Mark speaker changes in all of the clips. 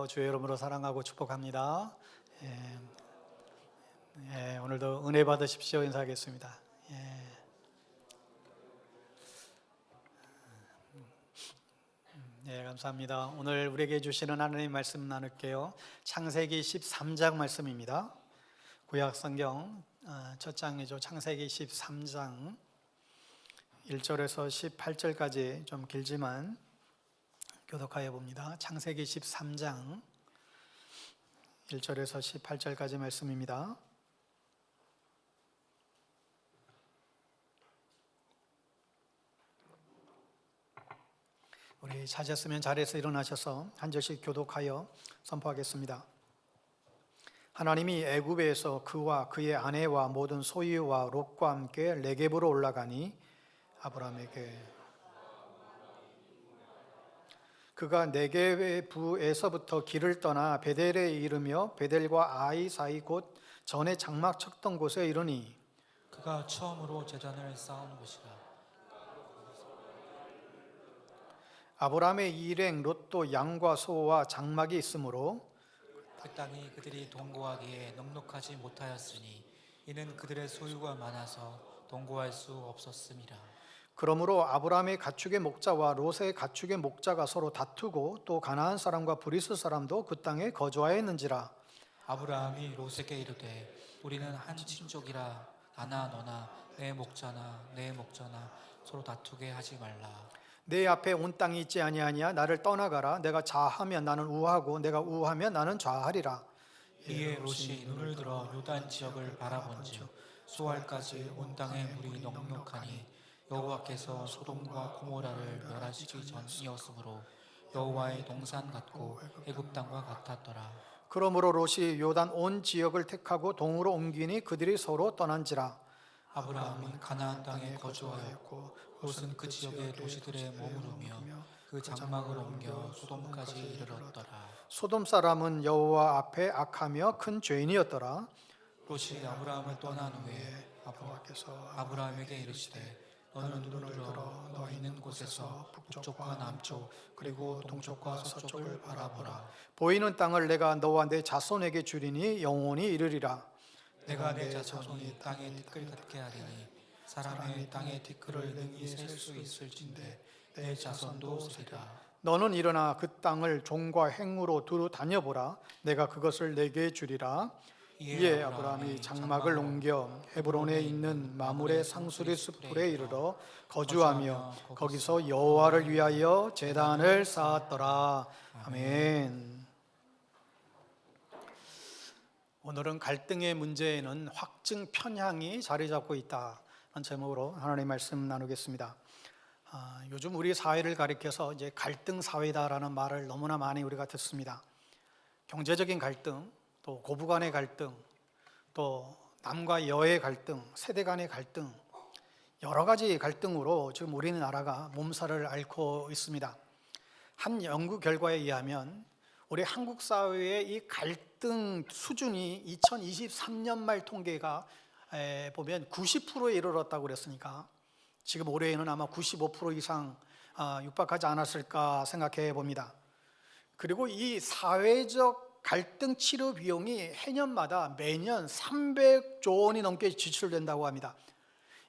Speaker 1: 안녕하세요. 주의 이름으로 사랑하고 축복합니다. 오늘도 은혜 받으십시오. 인사하겠습니다. 감사합니다. 오늘 우리에게 주시는 하나님 말씀 나눌게요. 창세기 13장 말씀입니다. 구약 성경 첫 장이죠. 창세기 13장 1절에서 18절까지 좀 길지만 교독하여 봅니다. 창세기 13장 1절에서 18절까지 말씀입니다. 우리 찾았으면 자리에서 일어나셔서 한 절씩 교독하여 선포하겠습니다. 하나님이 애굽에서 그와 그의 아내와 모든 소유와 롯과 함께 네겝으로 올라가니 아브라함에게 그가 네겝부에서부터 길을 떠나 베델에 이르며 베델과 아이 사이 곧 전에 장막 쳤던 곳에 이르니
Speaker 2: 그가 처음으로 제단을 쌓은 곳이라.
Speaker 1: 아브라함의 일행 롯도 양과 소와 장막이 있으므로
Speaker 2: 그 땅이 그들이 동거하기에 넉넉하지 못하였으니 이는 그들의 소유가 많아서 동거할 수 없었음이라.
Speaker 1: 그러므로 아브라함의 가축의 목자와 롯의 가축의 목자가 서로 다투고 또 가나안 사람과 브리스 사람도 그 땅에 거주하였는지라.
Speaker 2: 아브라함이 롯에게 이르되 우리는 한 친족이라 나나 너나 내 목자나 서로 다투게 하지 말라.
Speaker 1: 내 앞에 온 땅이 있지 아니하냐. 나를 떠나가라. 내가 좌하면 나는 우하고 내가 우하면 나는 좌하리라.
Speaker 2: 이에 롯이 눈을 들어 요단 지역을 바라본즉 수알까지 온 땅에 물이 넉넉하니 여호와께서 소돔과 고모라를 멸하시기 전이었으므로 여호와의 동산 같고 애굽 땅과 같았더라.
Speaker 1: 그러므로 롯이 요단 온 지역을 택하고 동으로 옮기니 그들이 서로 떠난지라.
Speaker 2: 아브라함은 가나안 땅에 거주하였고 롯은 그 지역의 도시들에 머무르며 그 장막을 옮겨 소돔까지 이르렀더라.
Speaker 1: 소돔 사람은 여호와 앞에 악하며 큰 죄인이었더라.
Speaker 2: 롯이 아브라함을 떠난 후에 아브라함에게 이르시되 너는 눈을 들어 너 있는 곳에서 북쪽과 남쪽 그리고 동쪽과 서쪽을 바라보라.
Speaker 1: 보이는 땅을 내가 너와 내 자손에게 주리니 영원히 이르리라.
Speaker 2: 내가 내 자손이 땅에 티끌 같게 하리니 사람의 땅에 티끌을 능히 셀 수 있을진데 내 자손도 세리라.
Speaker 1: 너는 일어나 그 땅을 종과 행으로 두루 다녀보라. 내가 그것을 내게 주리라. 이에 아브라함이 장막을 옮겨 헤브론에 있는 마므레 상수리 숲풀에 이르러 거주하며 거기서 여호와를 위하여 제단을 쌓았더라. 아멘. 오늘은 갈등의 문제에는 확증 편향이 자리 잡고 있다는 제목으로 하나님의 말씀 나누겠습니다. 요즘 우리 사회를 가리켜서 이제 갈등 사회다라는 말을 너무나 많이 우리가 듣습니다. 경제적인 갈등, 또 고부 간의 갈등, 또 남과 여의 갈등, 세대 간의 갈등, 여러 가지 갈등으로 지금 우리나라가 몸살을 앓고 있습니다. 한 연구 결과에 의하면 우리 한국 사회의 이 갈등 수준이 2023년 말 통계가 보면 90%에 이르렀다고 그랬으니까 지금 올해에는 아마 95% 이상 육박하지 않았을까 생각해 봅니다. 그리고 이 사회적 갈등 치료 비용이 해년마다 매년 300조 원이 넘게 지출된다고 합니다.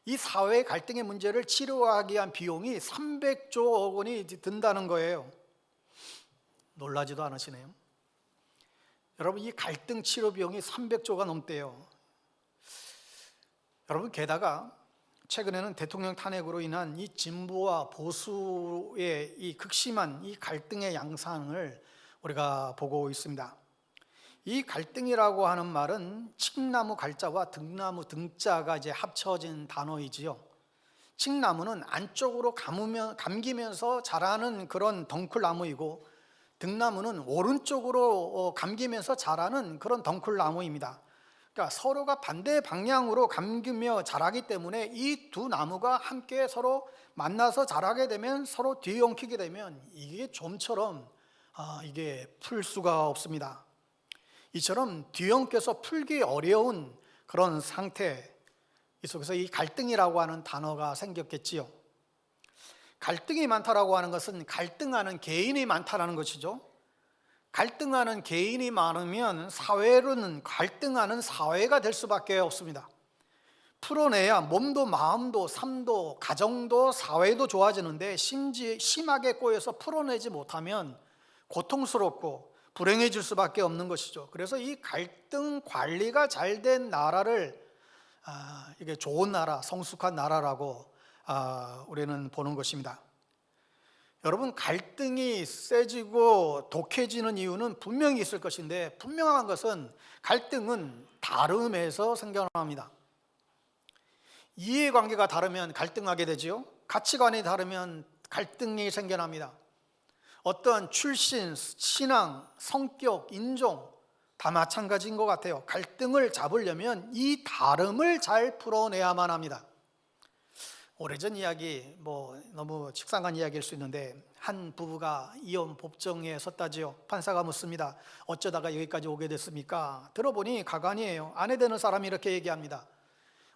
Speaker 1: 이 사회 갈등의 문제를 치료하기 위한 비용이 300조 원이 든다는 거예요. 놀라지도 않으시네요. 여러분, 이 갈등 치료 비용이 300조가 넘대요. 여러분, 게다가 최근에는 대통령 탄핵으로 인한 이 진보와 보수의 이 극심한 이 갈등의 양상을 우리가 보고 있습니다. 이 갈등이라고 하는 말은 칡나무 갈자와 등나무 등자가 이제 합쳐진 단어이지요. 칡나무는 안쪽으로 감기면서 자라는 그런 덩쿨나무이고 등나무는 오른쪽으로 감기면서 자라는 그런 덩쿨나무입니다. 그러니까 서로가 반대 방향으로 감기며 자라기 때문에 이 두 나무가 함께 서로 만나서 자라게 되면 서로 뒤엉키게 되면 이게 좀처럼 이게 풀 수가 없습니다. 이처럼 뒤엉켜서 풀기 어려운 그런 상태, 이 속에서 이 갈등이라고 하는 단어가 생겼겠지요. 갈등이 많다라고 하는 것은 갈등하는 개인이 많다라는 것이죠. 갈등하는 개인이 많으면 사회로는 갈등하는 사회가 될 수밖에 없습니다. 풀어내야 몸도 마음도 삶도 가정도 사회도 좋아지는데 심하게 꼬여서 풀어내지 못하면 고통스럽고 불행해질 수밖에 없는 것이죠. 그래서 이 갈등 관리가 잘 된 나라를 이게 좋은 나라, 성숙한 나라라고 우리는 보는 것입니다. 여러분, 갈등이 세지고 독해지는 이유는 분명히 있을 것인데, 분명한 것은 갈등은 다름에서 생겨납니다. 이해관계가 다르면 갈등하게 되지요. 가치관이 다르면 갈등이 생겨납니다. 어떠한 출신, 신앙, 성격, 인종 다 마찬가지인 것 같아요. 갈등을 잡으려면 이 다름을 잘 풀어내야만 합니다. 오래전 이야기, 너무 식상한 이야기일 수 있는데, 한 부부가 이혼 법정에 섰다지요. 판사가 묻습니다. 어쩌다가 여기까지 오게 됐습니까? 들어보니 가관이에요. 아내 되는 사람이 이렇게 얘기합니다.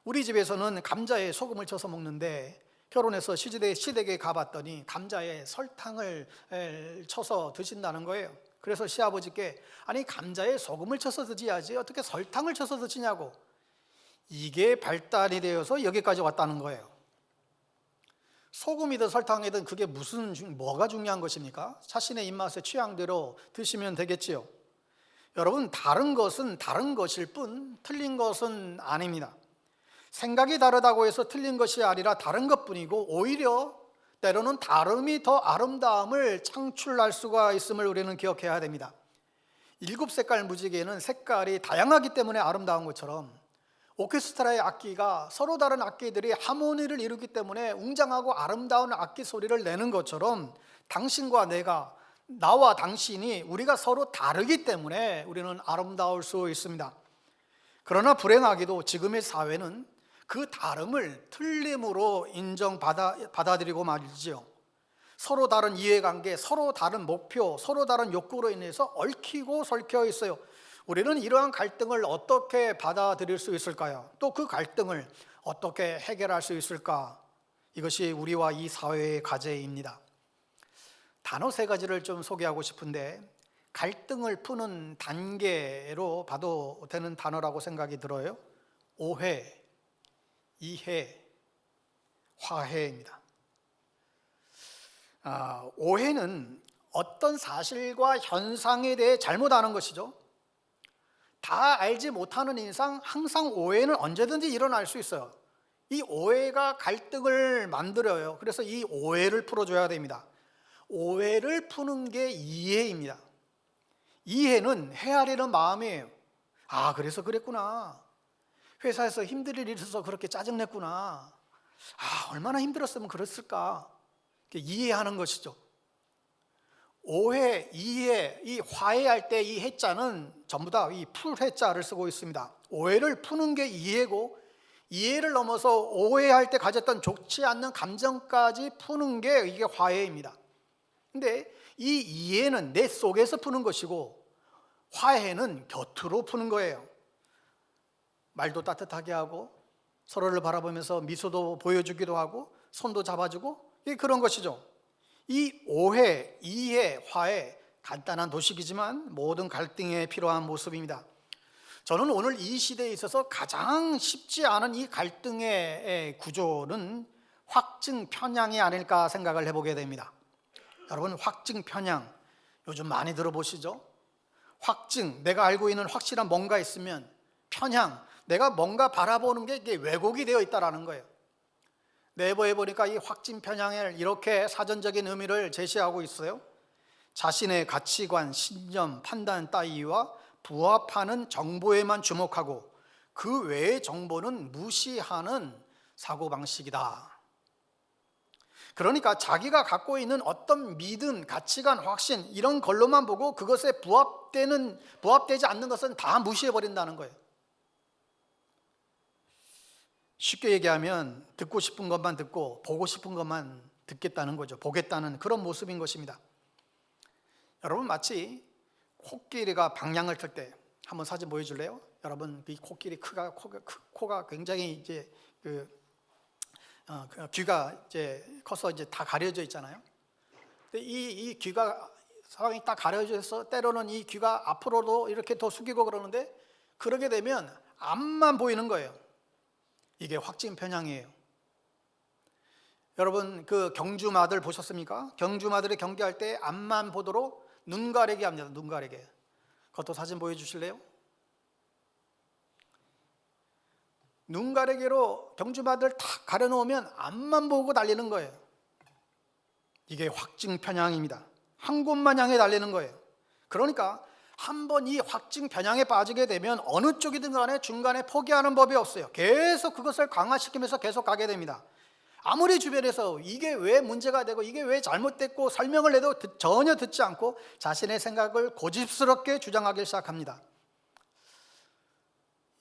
Speaker 1: 우리 집에서는 감자에 소금을 쳐서 먹는데 결혼해서 시댁에 가봤더니 감자에 설탕을 쳐서 드신다는 거예요. 그래서 시아버지께, 아니 감자에 소금을 쳐서 드셔야지 어떻게 설탕을 쳐서 드시냐고. 이게 발달이 되어서 여기까지 왔다는 거예요. 소금이든 설탕이든 그게 뭐가 중요한 것입니까? 자신의 입맛에 취향대로 드시면 되겠지요. 여러분, 다른 것은 다른 것일 뿐 틀린 것은 아닙니다. 생각이 다르다고 해서 틀린 것이 아니라 다른 것뿐이고, 오히려 때로는 다름이 더 아름다움을 창출할 수가 있음을 우리는 기억해야 됩니다. 7색깔 무지개는 색깔이 다양하기 때문에 아름다운 것처럼, 오케스트라의 악기가 서로 다른 악기들이 하모니를 이루기 때문에 웅장하고 아름다운 악기 소리를 내는 것처럼, 당신과 나와 당신이 우리가 서로 다르기 때문에 우리는 아름다울 수 있습니다. 그러나 불행하게도 지금의 사회는 그 다름을 틀림으로 받아들이고 말이지요. 서로 다른 이해관계, 서로 다른 목표, 서로 다른 욕구로 인해서 얽히고 설켜 있어요. 우리는 이러한 갈등을 어떻게 받아들일 수 있을까요? 또 그 갈등을 어떻게 해결할 수 있을까? 이것이 우리와 이 사회의 과제입니다. 단어 3가지를 좀 소개하고 싶은데, 갈등을 푸는 단계로 봐도 되는 단어라고 생각이 들어요. 오해, 이해, 화해입니다. 오해는 어떤 사실과 현상에 대해 잘못 아는 것이죠. 다 알지 못하는 이상 항상 오해는 언제든지 일어날 수 있어요. 이 오해가 갈등을 만들어요. 그래서 이 오해를 풀어줘야 됩니다. 오해를 푸는 게 이해입니다. 이해는 헤아리는 마음이에요. 그래서 그랬구나. 회사에서 힘들 일이 있어서 그렇게 짜증냈구나. 얼마나 힘들었으면 그랬을까. 이해하는 것이죠. 오해, 이해, 이 화해할 때 이 해자는 전부 다 이 풀해자를 쓰고 있습니다. 오해를 푸는 게 이해고, 이해를 넘어서 오해할 때 가졌던 좋지 않는 감정까지 푸는 게 이게 화해입니다. 근데 이 이해는 내 속에서 푸는 것이고, 화해는 곁으로 푸는 거예요. 말도 따뜻하게 하고, 서로를 바라보면서 미소도 보여주기도 하고, 손도 잡아주고, 그런 것이죠. 이 오해, 이해, 화해, 간단한 도식이지만 모든 갈등에 필요한 모습입니다. 저는 오늘 이 시대에 있어서 가장 쉽지 않은 이 갈등의 구조는 확증 편향이 아닐까 생각을 해보게 됩니다. 여러분, 확증 편향 요즘 많이 들어보시죠? 확증, 내가 알고 있는 확실한 뭔가 있으면, 편향, 내가 뭔가 바라보는 게 이게 왜곡이 되어 있다는 거예요. 네이버에 보니까 이 확증 편향을 이렇게 사전적인 의미를 제시하고 있어요. 자신의 가치관, 신념, 판단 따위와 부합하는 정보에만 주목하고 그 외의 정보는 무시하는 사고방식이다. 그러니까 자기가 갖고 있는 어떤 믿음, 가치관, 확신 이런 걸로만 보고 그것에 부합되지 않는 것은 다 무시해버린다는 거예요. 쉽게 얘기하면 듣고 싶은 것만 듣고 보고 싶은 것만 듣겠다는 거죠. 보겠다는 그런 모습인 것입니다. 여러분, 마치 코끼리가 방향을 틀 때, 한번 사진 보여줄래요? 여러분, 이 코끼리 코가 굉장히 이제 귀가 이제 커서 이제 다 가려져 있잖아요. 근데 이 귀가 사방이 딱 가려져서 때로는 이 귀가 앞으로도 이렇게 더 숙이고 그러는데, 그러게 되면 앞만 보이는 거예요. 이게 확증 편향이에요. 여러분 그 경주마들 보셨습니까? 경주마들이 경기할 때 앞만 보도록 눈 가리게 합니다. 눈 가리게. 그것도 사진 보여주실래요? 눈 가리개로 경주마들 탁 가려놓으면 앞만 보고 달리는 거예요. 이게 확증 편향입니다. 한 곳만 향해 달리는 거예요. 그러니까 한번 이 확증 편향에 빠지게 되면 어느 쪽이든 간에 중간에 포기하는 법이 없어요. 계속 그것을 강화시키면서 계속 가게 됩니다. 아무리 주변에서 이게 왜 문제가 되고 이게 왜 잘못됐고 설명을 해도 전혀 듣지 않고 자신의 생각을 고집스럽게 주장하기 시작합니다.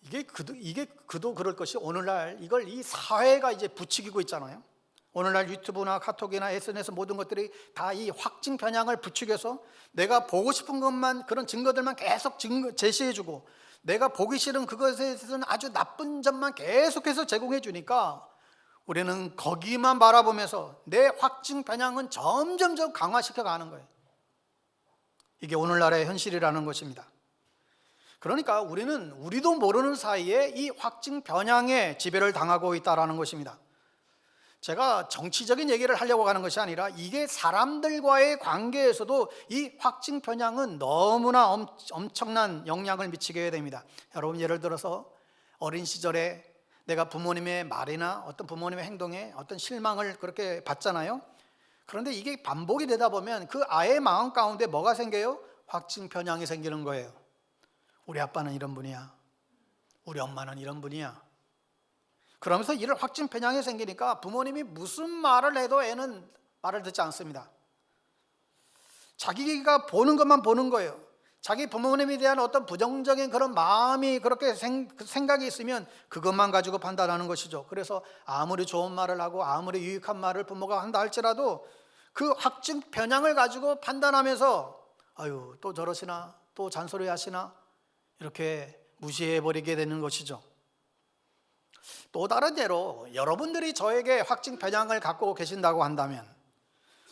Speaker 1: 이게 그도 그럴 것이 오늘날 이걸 이 사회가 이제 부추기고 있잖아요. 오늘날 유튜브나 카톡이나 SNS 모든 것들이 다 이 확증 편향을 부추겨서 내가 보고 싶은 것만, 그런 증거들만 계속 제시해주고, 내가 보기 싫은 그것에 대해서는 아주 나쁜 점만 계속해서 제공해 주니까 우리는 거기만 바라보면서 내 확증 편향은 점점점 강화시켜 가는 거예요. 이게 오늘날의 현실이라는 것입니다. 그러니까 우리도 모르는 사이에 이 확증 편향에 지배를 당하고 있다는 것입니다. 제가 정치적인 얘기를 하려고 하는 것이 아니라 이게 사람들과의 관계에서도 이 확증 편향은 너무나 엄청난 영향을 미치게 됩니다. 여러분 예를 들어서 어린 시절에 내가 부모님의 말이나 어떤 부모님의 행동에 어떤 실망을 그렇게 받잖아요. 그런데 이게 반복이 되다 보면 그 아이의 마음 가운데 뭐가 생겨요? 확증 편향이 생기는 거예요. 우리 아빠는 이런 분이야. 우리 엄마는 이런 분이야. 그러면서 이런 확증 편향이 생기니까 부모님이 무슨 말을 해도 애는 말을 듣지 않습니다. 자기가 보는 것만 보는 거예요. 자기 부모님에 대한 어떤 부정적인 그런 마음이 그렇게 생각이 있으면 그것만 가지고 판단하는 것이죠. 그래서 아무리 좋은 말을 하고 아무리 유익한 말을 부모가 한다 할지라도 그 확증 편향을 가지고 판단하면서 아유 또 저러시나, 또 잔소리 하시나, 이렇게 무시해버리게 되는 것이죠. 또 다른 예로 여러분들이 저에게 확증 편향을 갖고 계신다고 한다면,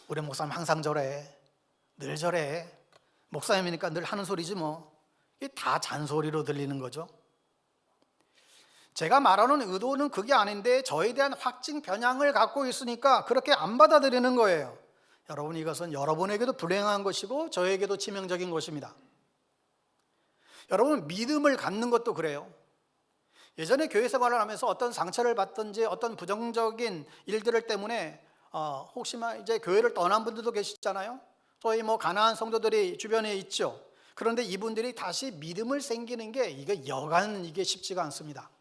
Speaker 1: 우리 목사님 항상 저래, 늘 저래, 목사님이니까 늘 하는 소리지 뭐, 이게 다 잔소리로 들리는 거죠. 제가 말하는 의도는 그게 아닌데 저에 대한 확증 편향을 갖고 있으니까 그렇게 안 받아들이는 거예요. 여러분 이것은 여러분에게도 불행한 것이고 저에게도 치명적인 것입니다. 여러분 믿음을 갖는 것도 그래요. 예전에 교회 생활을 하면서 어떤 상처를 받든지 어떤 부정적인 일들 때문에 혹시나 이제 교회를 떠난 분들도 계시잖아요. 소위 가난한 성도들이 주변에 있죠. 그런데 이분들이 다시 믿음을 생기는 게 이게 쉽지가 않습니다.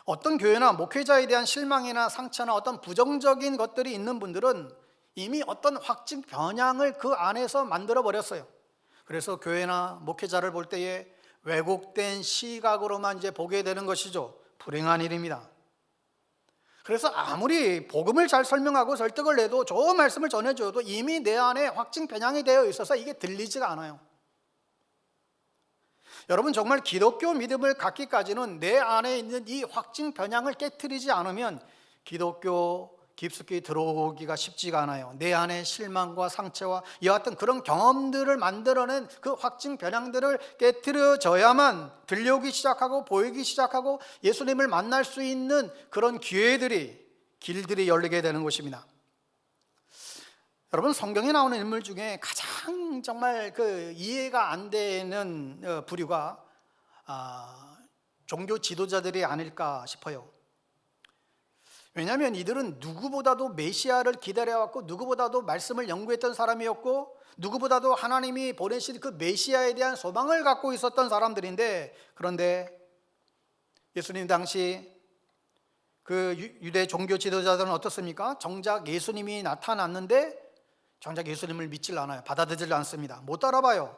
Speaker 1: 어떤 교회나 목회자에 대한 실망이나 상처나 어떤 부정적인 것들이 있는 분들은 이미 어떤 확증 편향을 그 안에서 만들어 버렸어요. 그래서 교회나 목회자를 볼 때에 왜곡된 시각으로만 이제 보게 되는 것이죠. 불행한 일입니다. 그래서 아무리 복음을 잘 설명하고 설득을 해도 좋은 말씀을 전해줘도 이미 내 안에 확증 편향이 되어 있어서 이게 들리지가 않아요. 여러분 정말 기독교 믿음을 갖기까지는 내 안에 있는 이 확증 편향을 깨트리지 않으면 기독교 깊숙이 들어오기가 쉽지가 않아요. 내 안에 실망과 상처와 이와 같은 그런 경험들을 만들어낸 그 확증 편향들을 깨트려져야만 들려오기 시작하고 보이기 시작하고 예수님을 만날 수 있는 그런 길들이 열리게 되는 것입니다. 여러분 성경에 나오는 인물 중에 가장 정말 이해가 안 되는 부류가 종교 지도자들이 아닐까 싶어요. 왜냐하면 이들은 누구보다도 메시아를 기다려왔고 누구보다도 말씀을 연구했던 사람이었고 누구보다도 하나님이 보내신 그 메시아에 대한 소망을 갖고 있었던 사람들인데, 그런데 예수님 당시 그 유대 종교 지도자들은 어떻습니까? 정작 예수님이 나타났는데 정작 예수님을 믿질 않아요. 받아들이질 않습니다. 못 따라봐요.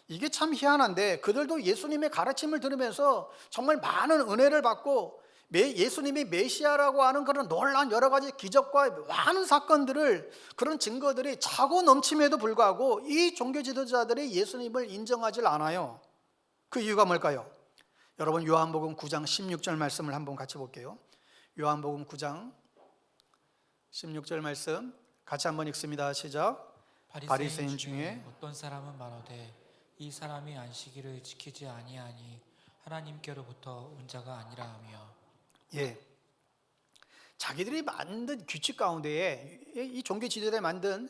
Speaker 1: 이게 참 희한한데 그들도 예수님의 가르침을 들으면서 정말 많은 은혜를 받고 예수님이 메시아라고 하는 그런 놀라운 여러 가지 기적과 많은 사건들을, 그런 증거들이 차고 넘침에도 불구하고 이 종교 지도자들이 예수님을 인정하지 않아요. 그 이유가 뭘까요? 여러분 요한복음 9장 16절 말씀을 한번 같이 볼게요. 요한복음 9장 16절 말씀 같이 한번 읽습니다. 시작.
Speaker 2: 바리새인 중에 어떤 사람은 말하되 이 사람이 안식일을 지키지 아니하니 하나님께로부터 온 자가 아니라 하며.
Speaker 1: 예, 자기들이 만든 규칙 가운데에, 이 종교 지도자들이 만든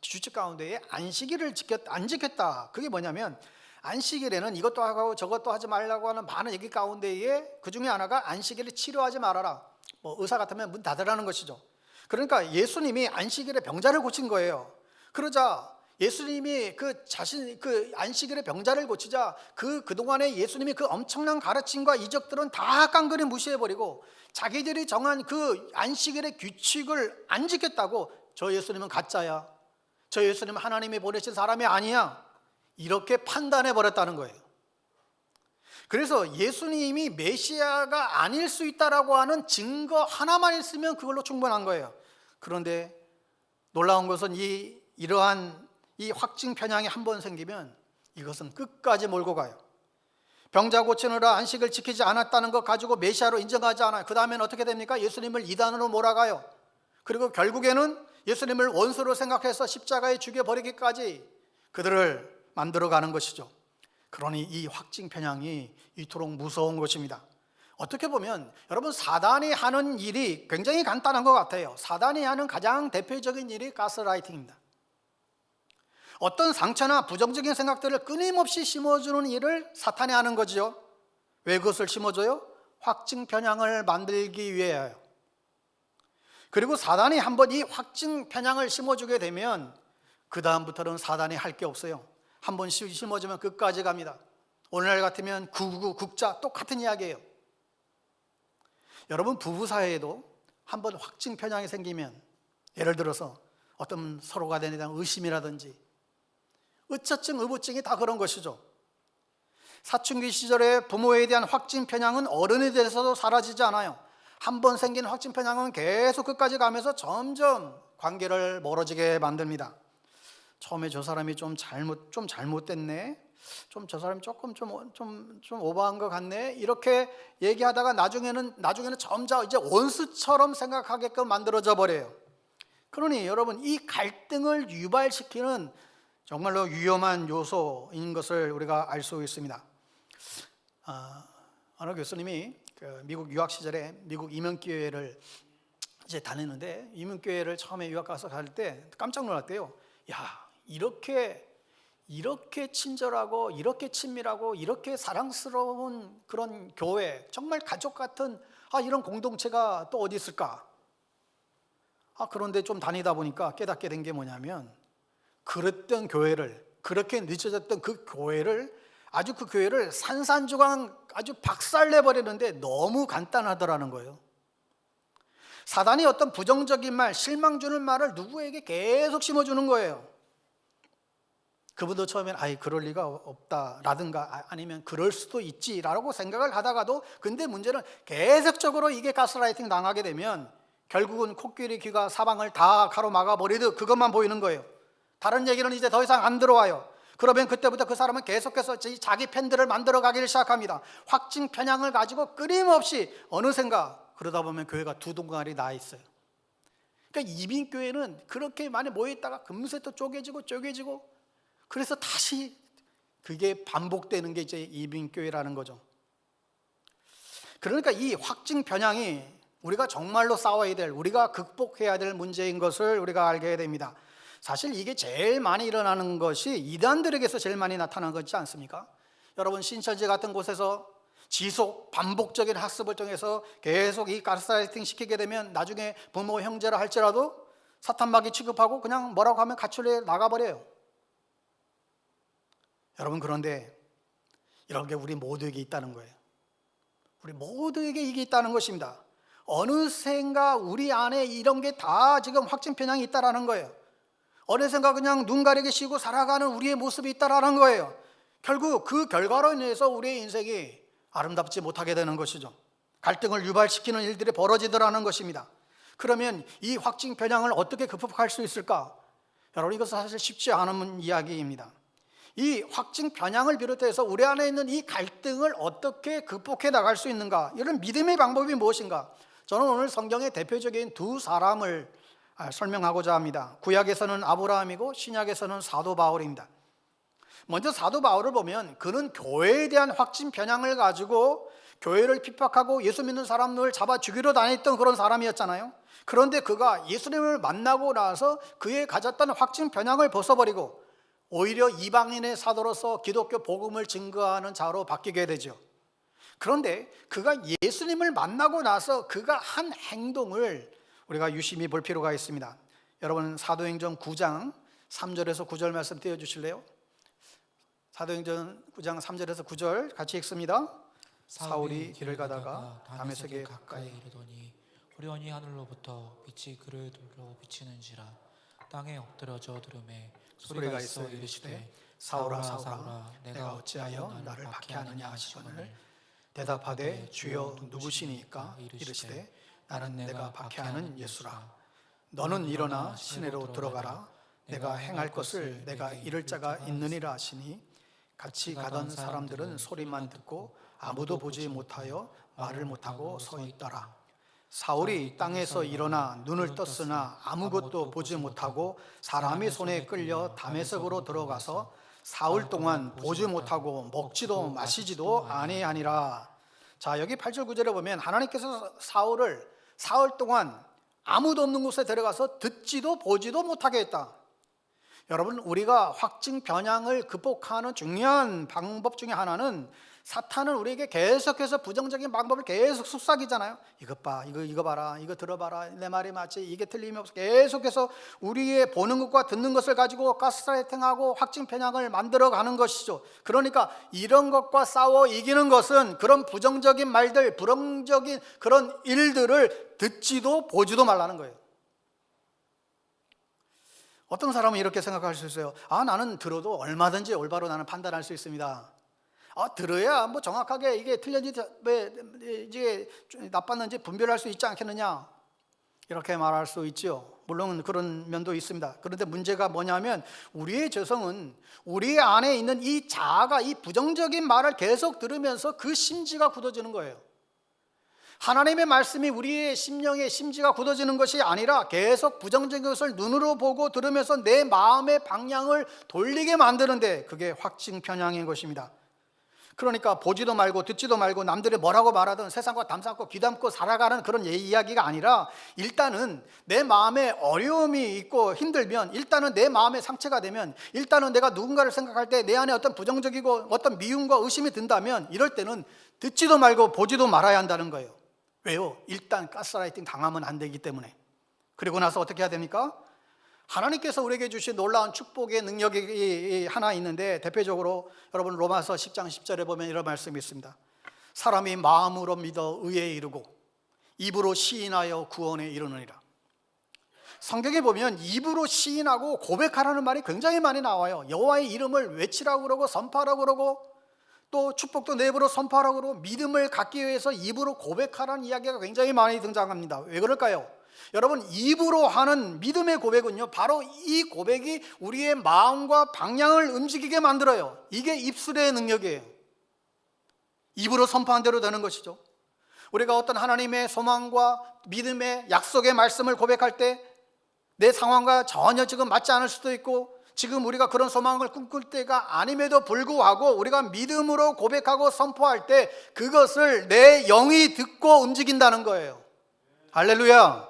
Speaker 1: 규칙 가운데에 안식일을 안 지켰다. 그게 뭐냐면 안식일에는 이것도 하고 저것도 하지 말라고 하는 많은 얘기 가운데에 그 중에 하나가 안식일을 치료하지 말아라. 뭐 의사 같으면 문 닫으라는 것이죠. 그러니까 예수님이 안식일에 병자를 고친 거예요. 그러자 예수님이 그 안식일에 병자를 고치자 그동안에 예수님이 그 엄청난 가르침과 이적들은 다 깡그리 무시해버리고 자기들이 정한 그 안식일의 규칙을 안 지켰다고, 저 예수님은 가짜야, 저 예수님은 하나님이 보내신 사람이 아니야, 이렇게 판단해 버렸다는 거예요. 그래서 예수님이 메시아가 아닐 수 있다라고 하는 증거 하나만 있으면 그걸로 충분한 거예요. 그런데 놀라운 것은 이러한 이 확증 편향이 한 번 생기면 이것은 끝까지 몰고 가요. 병자 고치느라 안식을 지키지 않았다는 것 가지고 메시아로 인정하지 않아요. 그 다음엔 어떻게 됩니까? 예수님을 이단으로 몰아가요. 그리고 결국에는 예수님을 원수로 생각해서 십자가에 죽여버리기까지 그들을 만들어가는 것이죠. 그러니 이 확증 편향이 이토록 무서운 것입니다. 어떻게 보면 여러분, 사단이 하는 일이 굉장히 간단한 것 같아요. 사단이 하는 가장 대표적인 일이 가스라이팅입니다. 어떤 상처나 부정적인 생각들을 끊임없이 심어주는 일을 사탄이 하는 거죠. 왜 그것을 심어줘요? 확증 편향을 만들기 위해요. 그리고 사단이 한번 이 확증 편향을 심어주게 되면 그 다음부터는 사단이 할 게 없어요. 한번 심어주면 끝까지 갑니다. 오늘날 같으면 999 국자 똑같은 이야기예요. 여러분, 부부 사이에도 한번 확증 편향이 생기면, 예를 들어서 어떤 서로가 대한 의심이라든지 의처증, 의부증이 다 그런 것이죠. 사춘기 시절에 부모에 대한 확증 편향은 어른이 돼서도 사라지지 않아요. 한번 생긴 확증 편향은 계속 끝까지 가면서 점점 관계를 멀어지게 만듭니다. 처음에 저 사람이 좀 잘못됐네, 저 사람이 조금 오버한 것 같네, 이렇게 얘기하다가 나중에는 점점 이제 원수처럼 생각하게끔 만들어져 버려요. 그러니 여러분, 이 갈등을 유발시키는 정말로 위험한 요소인 것을 우리가 알 수 있습니다. 어느 교수님이 미국 유학 시절에 미국 이민교회를 이제 다녔는데, 이민교회를 처음에 유학 가서 갈 때 깜짝 놀랐대요. 야, 이렇게 친절하고 이렇게 친밀하고 이렇게 사랑스러운 그런 교회, 정말 가족 같은 이런 공동체가 또 어디 있을까? 그런데 좀 다니다 보니까 깨닫게 된 게 뭐냐면, 그랬던 교회를, 그렇게 늦어졌던 그 교회를 산산조각 아주 박살내버리는데 너무 간단하더라는 거예요. 사단이 어떤 부정적인 말, 실망 주는 말을 누구에게 계속 심어주는 거예요. 그분도 처음엔 그럴 리가 없다라든가 아니면 그럴 수도 있지라고 생각을 하다가도, 근데 문제는 계속적으로 이게 가스라이팅 당하게 되면 결국은 코끼리 귀가 사방을 다 가로막아 버리듯 그것만 보이는 거예요. 다른 얘기는 이제 더 이상 안 들어와요. 그러면 그때부터 그 사람은 계속해서 자기 팬들을 만들어 가기를 시작합니다. 확증 편향을 가지고 끊임없이 어느샌가 그러다 보면 교회가 두 동아리 나 있어요. 그러니까 이민교회는 그렇게 많이 모여있다가 금세 또 쪼개지고 그래서 다시 그게 반복되는 게 이제 이민교회라는 거죠. 그러니까 이 확증 편향이 우리가 정말로 싸워야 될, 우리가 극복해야 될 문제인 것을 우리가 알게 됩니다. 사실 이게 제일 많이 일어나는 것이 이단들에게서 제일 많이 나타나는 거지 않습니까? 여러분, 신천지 같은 곳에서 지속 반복적인 학습을 통해서 계속 이 가스라이팅 시키게 되면 나중에 부모 형제라 할지라도 사탄마귀 취급하고 그냥 뭐라고 하면 가출해 나가버려요. 여러분, 그런데 이런 게 우리 모두에게 있다는 거예요. 우리 모두에게 이게 있다는 것입니다. 어느샌가 우리 안에 이런 게 다 지금 확증 편향이 있다라는 거예요. 어느샌가 그냥 눈 가리게 쉬고 살아가는 우리의 모습이 있다라는 거예요. 결국 그 결과로 인해서 우리의 인생이 아름답지 못하게 되는 것이죠. 갈등을 유발시키는 일들이 벌어지더라는 것입니다. 그러면 이 확증 편향을 어떻게 극복할 수 있을까? 여러분, 이것은 사실 쉽지 않은 이야기입니다. 이 확증 편향을 비롯해서 우리 안에 있는 이 갈등을 어떻게 극복해 나갈 수 있는가? 이런 믿음의 방법이 무엇인가? 저는 오늘 성경의 대표적인 두 사람을 설명하고자 합니다. 구약에서는 아브라함이고 신약에서는 사도 바울입니다. 먼저 사도 바울을 보면 그는 교회에 대한 확신 편향을 가지고 교회를 핍박하고 예수 믿는 사람을 잡아 죽이러 다녔던 그런 사람이었잖아요. 그런데 그가 예수님을 만나고 나서 그의 가졌던 확신 편향을 벗어버리고 오히려 이방인의 사도로서 기독교 복음을 증거하는 자로 바뀌게 되죠. 그런데 그가 예수님을 만나고 나서 그가 한 행동을 우리가 유심히 볼 필요가 있습니다. 여러분 사도행전 9장 3절에서 9절 말씀 띄워주실래요? 사도행전 9장 3절에서 9절 같이 읽습니다. 사울이 길을 가다가 다메섹에 가까이
Speaker 2: 이르더니 호련히 하늘로부터 빛이 그를 둘러 비치는지라 땅에 엎드려져 들음에 소리가 있어 이르시되 사울아 사울아 내가 어찌하여 나를 박해하느냐 하시거늘 대답하되 주여 누구시니까 이르시되 나는 내가 박해하는 예수라. 너는 일어나 시내로 들어가라. 내가 행할 것을 내가 이를 자가 있느니라 하시니 같이 가던 사람들은 소리만 듣고 아무도 보지 못하여 말을 못하고 서 있더라. 사울이 땅에서 일어나 눈을 떴으나 아무것도 보지 못하고 사람의 손에 끌려 다메섹으로 들어가서 사흘 동안 보지 못하고 먹지도 마시지도 아니하니라. 자, 여기 8절 9절에 보면 하나님께서 사울을 사흘 동안 아무도 없는 곳에 데려가서 듣지도 보지도 못하게 했다. 여러분, 우리가 확증 변향을 극복하는 중요한 방법 중에 하나는 사탄은 우리에게 계속해서 부정적인 방법을 계속 속삭이잖아요. 이것 봐, 이거 봐라, 이거 들어봐라, 내 말이 맞지, 이게 틀림이 없어. 계속해서 우리의 보는 것과 듣는 것을 가지고 가스라이팅하고 확증 편향을 만들어가는 것이죠. 그러니까 이런 것과 싸워 이기는 것은 그런 부정적인 말들, 불응적인 그런 일들을 듣지도 보지도 말라는 거예요. 어떤 사람은 이렇게 생각할 수 있어요. 나는 들어도 얼마든지 올바로 나는 판단할 수 있습니다. 들어야 뭐 정확하게 이게 틀렸는지 이게 나빴는지 분별할 수 있지 않겠느냐, 이렇게 말할 수 있죠. 물론 그런 면도 있습니다. 그런데 문제가 뭐냐면 우리의 저성은 우리 안에 있는 이 자아가 이 부정적인 말을 계속 들으면서 그 심지가 굳어지는 거예요. 하나님의 말씀이 우리의 심령의 심지가 굳어지는 것이 아니라 계속 부정적인 것을 눈으로 보고 들으면서 내 마음의 방향을 돌리게 만드는데 그게 확증 편향인 것입니다. 그러니까 보지도 말고 듣지도 말고 남들이 뭐라고 말하든 세상과 담삼고 귀담고 살아가는 그런 이야기가 아니라 일단은 내 마음에 어려움이 있고 힘들면, 일단은 내 마음에 상처가 되면, 일단은 내가 누군가를 생각할 때 내 안에 어떤 부정적이고 어떤 미움과 의심이 든다면 이럴 때는 듣지도 말고 보지도 말아야 한다는 거예요. 왜요? 일단 가스라이팅 당하면 안 되기 때문에. 그리고 나서 어떻게 해야 됩니까? 하나님께서 우리에게 주신 놀라운 축복의 능력이 하나 있는데, 대표적으로 여러분 로마서 10장 10절에 보면 이런 말씀이 있습니다. 사람이 마음으로 믿어 의에 이르고 입으로 시인하여 구원에 이르느니라. 성경에 보면 입으로 시인하고 고백하라는 말이 굉장히 많이 나와요. 여호와의 이름을 외치라고 그러고 선포하라고 그러고 또 축복도 내 입으로 선포하라고 그러고 믿음을 갖기 위해서 입으로 고백하라는 이야기가 굉장히 많이 등장합니다. 왜 그럴까요? 여러분, 입으로 하는 믿음의 고백은요, 바로 이 고백이 우리의 마음과 방향을 움직이게 만들어요. 이게 입술의 능력이에요. 입으로 선포한 대로 되는 것이죠. 우리가 어떤 하나님의 소망과 믿음의 약속의 말씀을 고백할 때 내 상황과 전혀 지금 맞지 않을 수도 있고 지금 우리가 그런 소망을 꿈꿀 때가 아님에도 불구하고 우리가 믿음으로 고백하고 선포할 때 그것을 내 영이 듣고 움직인다는 거예요. 할렐루야.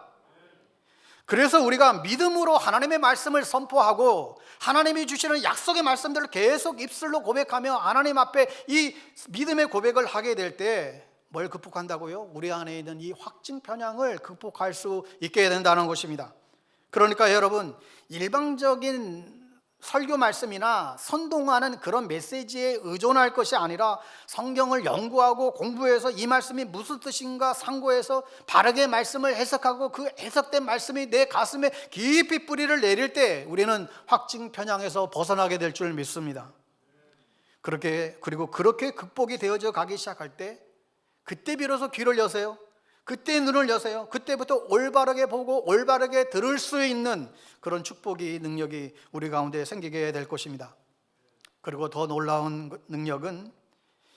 Speaker 2: 그래서 우리가 믿음으로 하나님의 말씀을 선포하고 하나님이 주시는 약속의 말씀들을 계속 입술로 고백하며 하나님 앞에 이 믿음의 고백을 하게 될 때 뭘 극복한다고요? 우리 안에 있는 이 확증 편향을 극복할 수 있게 된다는 것입니다. 그러니까 여러분, 일방적인 설교 말씀이나 선동하는 그런 메시지에 의존할 것이 아니라 성경을 연구하고 공부해서 이 말씀이 무슨 뜻인가 상고해서 바르게 말씀을 해석하고 그 해석된 말씀이 내 가슴에 깊이 뿌리를 내릴 때 우리는 확증 편향에서 벗어나게 될 줄 믿습니다. 그리고 그렇게 극복이 되어져 가기 시작할 때 그때 비로소 귀를 여세요. 그때 눈을 여세요. 그때부터 올바르게 보고 올바르게 들을 수 있는 그런 축복이 능력이 우리 가운데 생기게 될 것입니다. 그리고 더 놀라운 능력은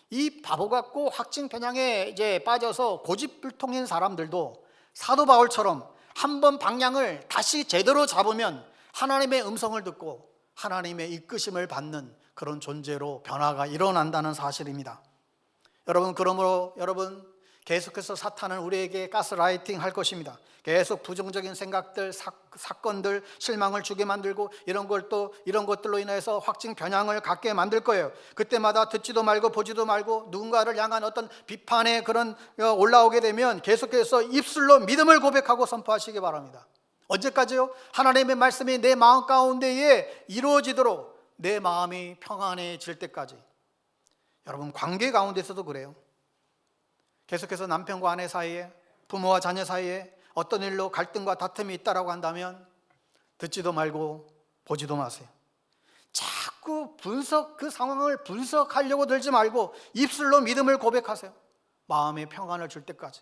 Speaker 2: 이 바보 같고 확증 편향에 이제 빠져서 고집불통인 사람들도 사도 바울처럼
Speaker 1: 한번 방향을 다시 제대로 잡으면 하나님의 음성을 듣고 하나님의 이끄심을 받는 그런 존재로 변화가 일어난다는 사실입니다. 여러분, 그러므로 여러분 계속해서 사탄은 우리에게 가스라이팅 할 것입니다. 계속 부정적인 생각들, 사건들, 실망을 주게 만들고 이런 것들로 인해서 확증 편향을 갖게 만들 거예요. 그때마다 듣지도 말고 보지도 말고 누군가를 향한 어떤 비판의 그런 올라오게 되면 계속해서 입술로 믿음을 고백하고 선포하시기 바랍니다. 언제까지요? 하나님의 말씀이 내 마음 가운데에 이루어지도록 내 마음이 평안해질 때까지. 여러분, 관계 가운데서도 그래요. 계속해서 남편과 아내 사이에, 부모와 자녀 사이에 어떤 일로 갈등과 다툼이 있다라고 한다면 듣지도 말고 보지도 마세요. 자꾸 그 상황을 분석하려고 들지 말고 입술로 믿음을 고백하세요. 마음의 평안을 줄 때까지.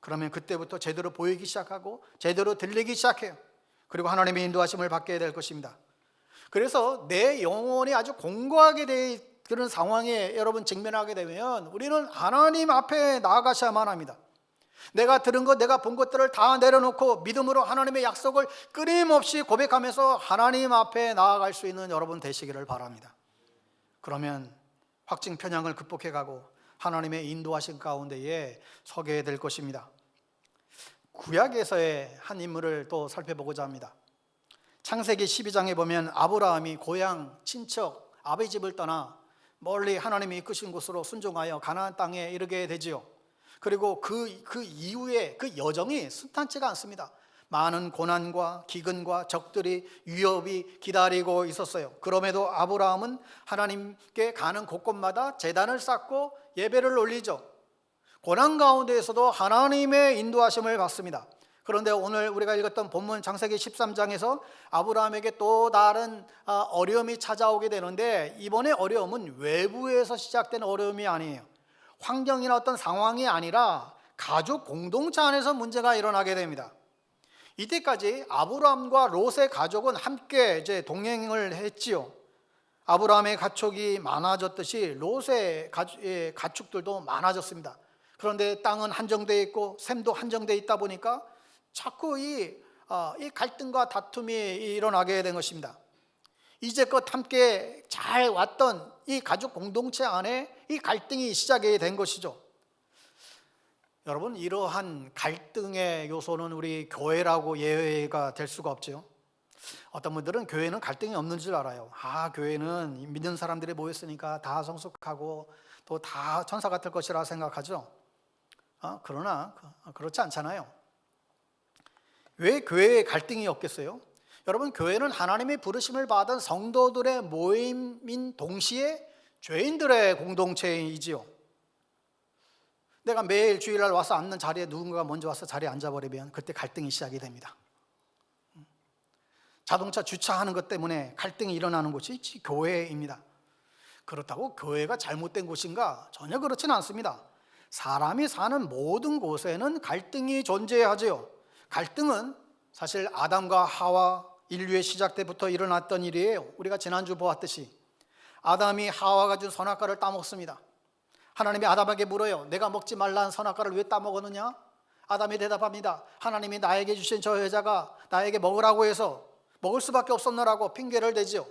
Speaker 1: 그러면 그때부터 제대로 보이기 시작하고 제대로 들리기 시작해요. 그리고 하나님의 인도하심을 받게 될 것입니다. 그래서 내 영혼이 아주 공고하게 될 그런 상황에 여러분 직면하게 되면 우리는 하나님 앞에 나아가셔야만 합니다. 내가 들은 것, 내가 본 것들을 다 내려놓고 믿음으로 하나님의 약속을 끊임없이 고백하면서 하나님 앞에 나아갈 수 있는 여러분 되시기를 바랍니다. 그러면 확증 편향을 극복해가고 하나님의 인도하신 가운데에 서게 될 것입니다. 구약에서의 한 인물을 또 살펴보고자 합니다. 창세기 12장에 보면 아브라함이 고향, 친척, 아버지 집을 떠나 멀리 하나님이 이끄신 곳으로 순종하여 가나안 땅에 이르게 되지요. 그리고 그 이후에 그 여정이 순탄치가 않습니다. 많은 고난과 기근과 적들이 위협이 기다리고 있었어요. 그럼에도 아브라함은 하나님께 가는 곳곳마다 제단을 쌓고 예배를 올리죠. 고난 가운데에서도 하나님의 인도하심을 받습니다. 그런데 오늘 우리가 읽었던 본문 창세기 13장에서 아브라함에게 또 다른 어려움이 찾아오게 되는데, 이번에 어려움은 외부에서 시작된 어려움이 아니에요. 환경이나 어떤 상황이 아니라 가족 공동체 안에서 문제가 일어나게 됩니다. 이때까지 아브라함과 롯의 가족은 함께 이제 동행을 했지요. 아브라함의 가축이 많아졌듯이 롯의 가축들도 많아졌습니다. 그런데 땅은 한정되어 있고 샘도 한정되어 있다 보니까 자꾸 이 갈등과 다툼이 일어나게 된 것입니다. 이제껏 함께 잘 왔던 이 가족 공동체 안에 이 갈등이 시작이 된 것이죠. 여러분, 이러한 갈등의 요소는 우리 교회라고 예외가 될 수가 없죠. 어떤 분들은 교회는 갈등이 없는 줄 알아요. 교회는 믿는 사람들이 모였으니까 다 성숙하고 또 다 천사 같을 것이라 생각하죠. 그러나 그렇지 않잖아요. 왜 교회에 갈등이 없겠어요? 여러분, 교회는 하나님의 부르심을 받은 성도들의 모임인 동시에 죄인들의 공동체이지요. 내가 매일 주일날 와서 앉는 자리에 누군가가 먼저 와서 자리에 앉아버리면 그때 갈등이 시작이 됩니다. 자동차 주차하는 것 때문에 갈등이 일어나는 곳이 교회입니다. 그렇다고 교회가 잘못된 곳인가? 전혀 그렇지는 않습니다. 사람이 사는 모든 곳에는 갈등이 존재하지요. 갈등은 사실 아담과 하와 인류의 시작 때부터 일어났던 일이에요. 우리가 지난주 보았듯이 아담이 하와가 준 선악과를 따먹습니다. 하나님이 아담에게 물어요. 내가 먹지 말라는 선악과를 왜 따먹었느냐? 아담이 대답합니다. 하나님이 나에게 주신 저 여자가 나에게 먹으라고 해서 먹을 수밖에 없었노라고 핑계를 대지요.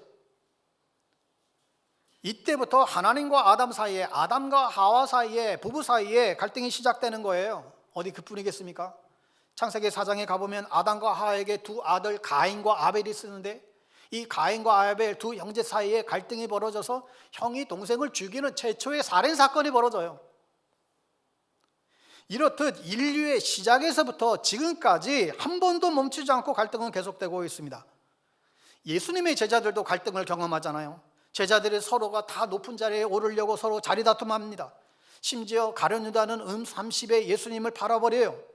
Speaker 1: 이때부터 하나님과 아담 사이에, 아담과 하와 사이에, 부부 사이에 갈등이 시작되는 거예요. 어디 그뿐이겠습니까? 창세기 4장에 가보면 아담과 하와에게 두 아들 가인과 아벨이 쓰는데, 이 가인과 아벨 두 형제 사이에 갈등이 벌어져서 형이 동생을 죽이는 최초의 살인 사건이 벌어져요. 이렇듯 인류의 시작에서부터 지금까지 한 번도 멈추지 않고 갈등은 계속되고 있습니다. 예수님의 제자들도 갈등을 경험하잖아요. 제자들이 서로가 다 높은 자리에 오르려고 서로 자리 다툼합니다. 심지어 가룟 유다는 30에 예수님을 팔아버려요.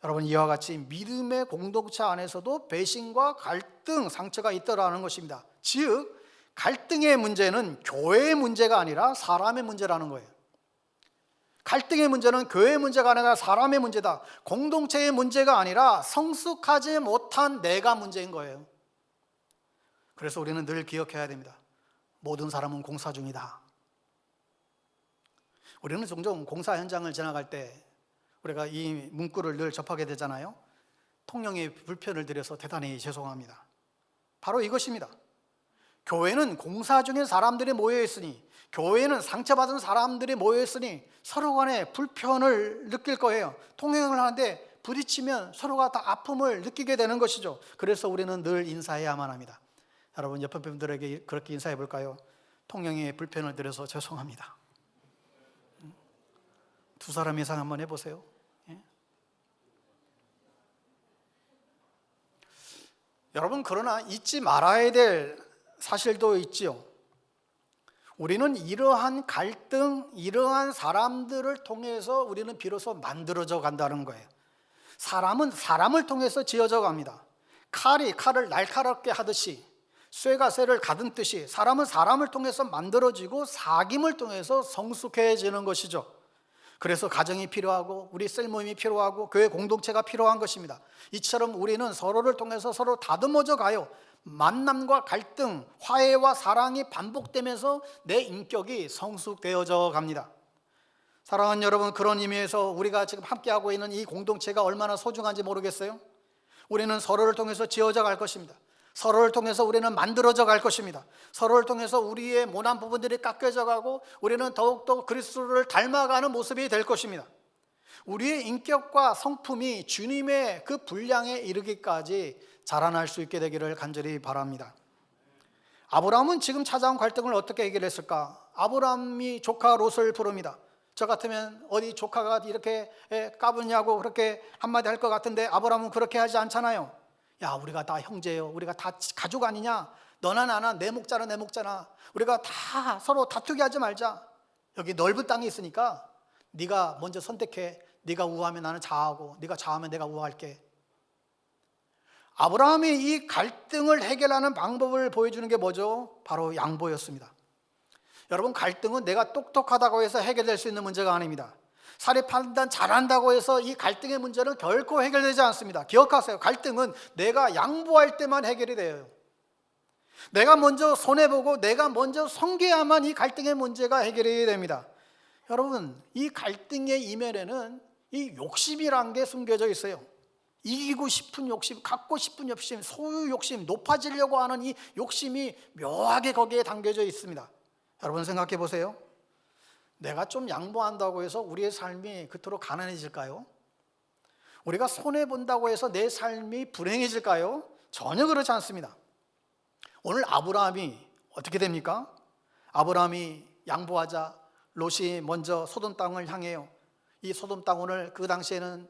Speaker 1: 여러분, 이와 같이 믿음의 공동체 안에서도 배신과 갈등, 상처가 있더라는 것입니다. 즉, 갈등의 문제는 교회의 문제가 아니라 사람의 문제라는 거예요. 갈등의 문제는 교회의 문제가 아니라 사람의 문제다. 공동체의 문제가 아니라 성숙하지 못한 내가 문제인 거예요. 그래서 우리는 늘 기억해야 됩니다. 모든 사람은 공사 중이다. 우리는 종종 공사 현장을 지나갈 때 우리가 이 문구를 늘 접하게 되잖아요. 통영의 불편을 드려서 대단히 죄송합니다. 바로 이것입니다. 교회는 공사 중인 사람들이 모여 있으니, 교회는 상처받은 사람들이 모여 있으니 서로 간에 불편을 느낄 거예요. 통행을 하는데 부딪히면 서로가 다 아픔을 느끼게 되는 것이죠. 그래서 우리는 늘 인사해야만 합니다. 여러분, 옆에 분들에게 그렇게 인사해 볼까요? 통영에 불편을 드려서 죄송합니다. 두 사람 이상 한번 해보세요. 예? 여러분, 그러나 잊지 말아야 될 사실도 있지요. 우리는 이러한 갈등, 이러한 사람들을 통해서 우리는 비로소 만들어져 간다는 거예요. 사람은 사람을 통해서 지어져 갑니다. 칼이 칼을 날카롭게 하듯이, 쇠가 쇠를 가듬듯이 사람은 사람을 통해서 만들어지고 사귐을 통해서 성숙해지는 것이죠. 그래서 가정이 필요하고 우리 셀모임이 필요하고 교회 공동체가 필요한 것입니다. 이처럼 우리는 서로를 통해서 서로 다듬어져 가요. 만남과 갈등, 화해와 사랑이 반복되면서 내 인격이 성숙되어져 갑니다. 사랑하는 여러분, 그런 의미에서 우리가 지금 함께하고 있는 이 공동체가 얼마나 소중한지 모르겠어요? 우리는 서로를 통해서 지어져 갈 것입니다. 서로를 통해서 우리는 만들어져 갈 것입니다. 서로를 통해서 우리의 모난 부분들이 깎여져 가고 우리는 더욱더 그리스도를 닮아가는 모습이 될 것입니다. 우리의 인격과 성품이 주님의 그 분량에 이르기까지 자라날 수 있게 되기를 간절히 바랍니다. 아브라함은 지금 찾아온 갈등을 어떻게 해결했을까? 아브라함이 조카 롯을 부릅니다. 저 같으면 어디 조카가 이렇게 까부냐고 그렇게 한마디 할 것 같은데 아브라함은 그렇게 하지 않잖아요. 야, 우리가 다 형제요, 우리가 다 가족 아니냐? 너나 나나 내 목자나 내 목자나 우리가 다 서로 다투게 하지 말자. 여기 넓은 땅이 있으니까 네가 먼저 선택해. 네가 우하면 나는 좌하고 네가 좌하면 내가 우할게. 아브라함이 이 갈등을 해결하는 방법을 보여주는 게 뭐죠? 바로 양보였습니다. 여러분, 갈등은 내가 똑똑하다고 해서 해결될 수 있는 문제가 아닙니다. 사례 판단 잘한다고 해서 이 갈등의 문제는 결코 해결되지 않습니다. 기억하세요. 갈등은 내가 양보할 때만 해결이 돼요. 내가 먼저 손해보고 내가 먼저 섬겨야만 이 갈등의 문제가 해결이 됩니다. 여러분, 이 갈등의 이면에는 이 욕심이란 게 숨겨져 있어요. 이기고 싶은 욕심, 갖고 싶은 욕심, 소유 욕심, 높아지려고 하는 이 욕심이 묘하게 거기에 담겨져 있습니다. 여러분, 생각해 보세요. 내가 좀 양보한다고 해서 우리의 삶이 그토록 가난해질까요? 우리가 손해본다고 해서 내 삶이 불행해질까요? 전혀 그렇지 않습니다. 오늘 아브라함이 어떻게 됩니까? 아브라함이 양보하자 롯이 먼저 소돔 땅을 향해요. 이 소돔 땅, 오늘 그 당시에는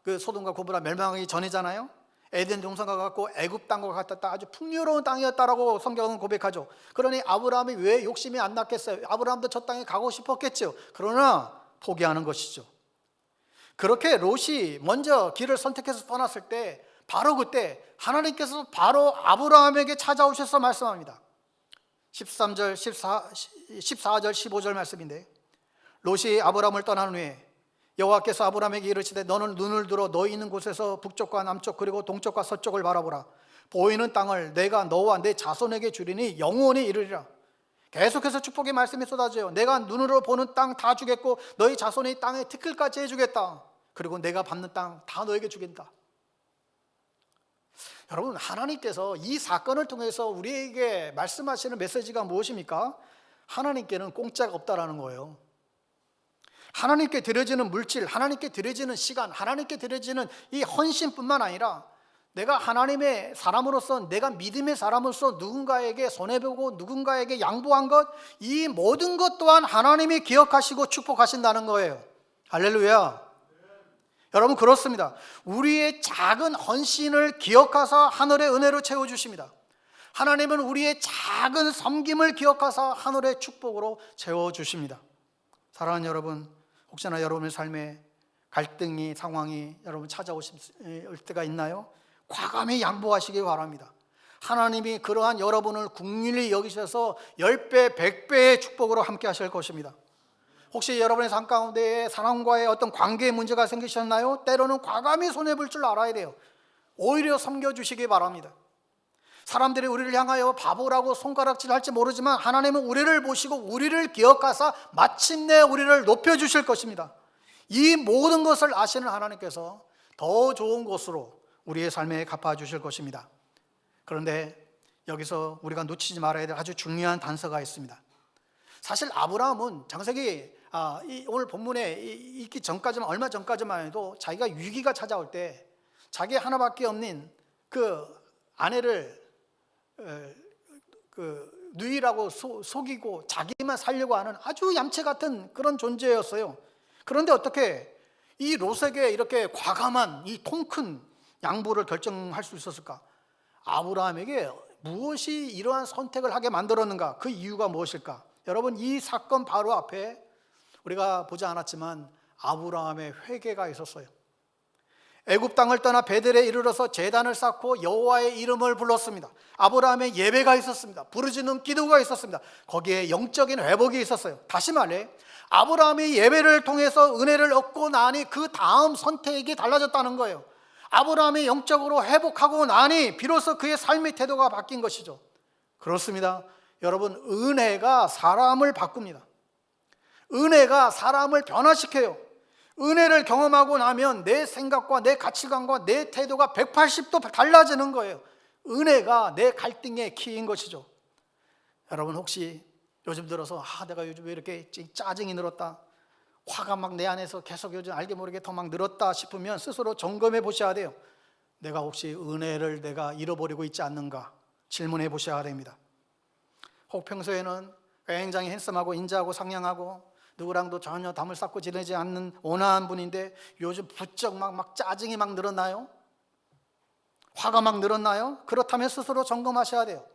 Speaker 1: 그 소돔과 고모라 멸망하기 전이잖아요. 에덴 동산과 같고 애굽 땅과 같았다. 아주 풍요로운 땅이었다라고 성경은 고백하죠. 그러니 아브라함이 왜 욕심이 안 났겠어요? 아브라함도 저 땅에 가고 싶었겠죠. 그러나 포기하는 것이죠. 그렇게 롯이 먼저 길을 선택해서 떠났을 때 바로 그때 하나님께서 바로 아브라함에게 찾아오셔서 말씀합니다. 13절, 14절, 15절 말씀인데, 롯이 아브라함을 떠난 후에 여호와께서 아브라함에게 이르시되 너는 눈을 들어 너 있는 곳에서 북쪽과 남쪽 그리고 동쪽과 서쪽을 바라보라. 보이는 땅을 내가 너와 내 자손에게 주리니 영원히 이르리라. 계속해서 축복의 말씀이 쏟아져요. 내가 눈으로 보는 땅 다 주겠고 너희 자손의 땅에 티끌까지 해주겠다. 그리고 내가 밟는 땅 다 너에게 주겠다. 여러분, 하나님께서 이 사건을 통해서 우리에게 말씀하시는 메시지가 무엇입니까? 하나님께는 공짜가 없다라는 거예요. 하나님께 드려지는 물질, 하나님께 드려지는 시간, 하나님께 드려지는 이 헌신뿐만 아니라 내가 하나님의 사람으로서, 내가 믿음의 사람으로서 누군가에게 손해보고 누군가에게 양보한 것, 이 모든 것 또한 하나님이 기억하시고 축복하신다는 거예요. 할렐루야. 여러분, 그렇습니다. 우리의 작은 헌신을 기억하사 하늘의 은혜로 채워주십니다. 하나님은 우리의 작은 섬김을 기억하사 하늘의 축복으로 채워주십니다. 사랑하는 여러분, 혹시나 여러분의 삶에 갈등이, 상황이 여러분 찾아오실 때가 있나요? 과감히 양보하시기 바랍니다. 하나님이 그러한 여러분을 긍휼히 여기셔서 10배, 100배의 축복으로 함께 하실 것입니다. 혹시 여러분의 삶 가운데 사람과의 어떤 관계의 문제가 생기셨나요? 때로는 과감히 손해볼 줄 알아야 돼요. 오히려 섬겨주시기 바랍니다. 사람들이 우리를 향하여 바보라고 손가락질 할지 모르지만 하나님은 우리를 보시고 우리를 기억하사 마침내 우리를 높여주실 것입니다. 이 모든 것을 아시는 하나님께서 더 좋은 곳으로 우리의 삶에 갚아주실 것입니다. 그런데 여기서 우리가 놓치지 말아야 될 아주 중요한 단서가 있습니다. 사실 아브라함은 창세기 오늘 본문에 있기 전까지만, 얼마 전까지만 해도 자기가 위기가 찾아올 때 자기 하나밖에 없는 그 아내를 누이라고 속이고 자기만 살려고 하는 아주 얌체 같은 그런 존재였어요. 그런데 어떻게 이 롯에게 이렇게 과감한 이 통 큰 양보를 결정할 수 있었을까? 아브라함에게 무엇이 이러한 선택을 하게 만들었는가? 그 이유가 무엇일까? 여러분, 이 사건 바로 앞에 우리가 보지 않았지만 아브라함의 회개가 있었어요. 애굽 땅을 떠나 베델에 이르러서 제단을 쌓고 여호와의 이름을 불렀습니다. 아브라함의 예배가 있었습니다. 부르짖는 기도가 있었습니다. 거기에 영적인 회복이 있었어요. 다시 말해 아브라함이 예배를 통해서 은혜를 얻고 나니 그 다음 선택이 달라졌다는 거예요. 아브라함이 영적으로 회복하고 나니 비로소 그의 삶의 태도가 바뀐 것이죠. 그렇습니다. 여러분, 은혜가 사람을 바꿉니다. 은혜가 사람을 변화시켜요. 은혜를 경험하고 나면 내 생각과 내 가치관과 내 태도가 180도 달라지는 거예요. 은혜가 내 갈등의 키인 것이죠. 여러분, 혹시 요즘 들어서 내가 요즘 왜 이렇게 짜증이 늘었다, 화가 막 내 안에서 계속 요즘 알게 모르게 더 막 늘었다 싶으면 스스로 점검해 보셔야 돼요. 내가 혹시 은혜를 내가 잃어버리고 있지 않는가 질문해 보셔야 됩니다. 혹 평소에는 굉장히 핸섬하고 인자하고 상냥하고 누구랑도 전혀 담을 쌓고 지내지 않는 온화한 분인데 요즘 부쩍 막 짜증이 막 늘었나요? 화가 막 늘었나요? 그렇다면 스스로 점검하셔야 돼요.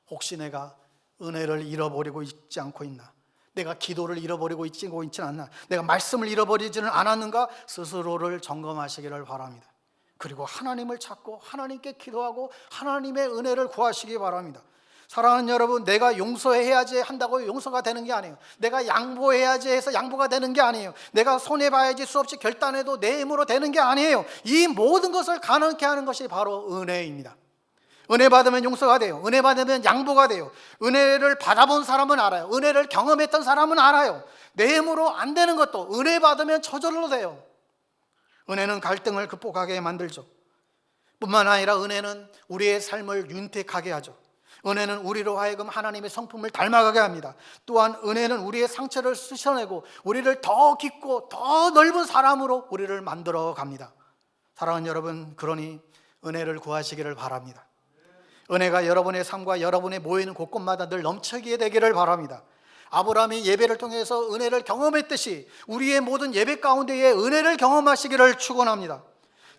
Speaker 1: 혹시 내가 은혜를 잃어버리고 있지 않고 있나? 내가 기도를 잃어버리고 있지는 않나? 내가 말씀을 잃어버리지는 않았는가? 스스로를 점검하시기를 바랍니다. 그리고 하나님을 찾고 하나님께 기도하고 하나님의 은혜를 구하시기 바랍니다. 사랑하는 여러분, 내가 용서해야지 한다고 용서가 되는 게 아니에요. 내가 양보해야지 해서 양보가 되는 게 아니에요. 내가 손해봐야지 수없이 결단해도 내 힘으로 되는 게 아니에요. 이 모든 것을 가능케 하는 것이 바로 은혜입니다. 은혜 받으면 용서가 돼요. 은혜 받으면 양보가 돼요. 은혜를 받아본 사람은 알아요. 은혜를 경험했던 사람은 알아요. 내 힘으로 안 되는 것도 은혜 받으면 저절로 돼요. 은혜는 갈등을 극복하게 만들죠. 뿐만 아니라 은혜는 우리의 삶을 윤택하게 하죠. 은혜는 우리로 하여금 하나님의 성품을 닮아가게 합니다. 또한 은혜는 우리의 상처를 씻어내고 우리를 더 깊고 더 넓은 사람으로 우리를 만들어 갑니다. 사랑하는 여러분, 그러니 은혜를 구하시기를 바랍니다. 은혜가 여러분의 삶과 여러분의 모이는 곳곳마다 늘 넘치게 되기를 바랍니다. 아브라함이 예배를 통해서 은혜를 경험했듯이 우리의 모든 예배 가운데에 은혜를 경험하시기를 축원합니다.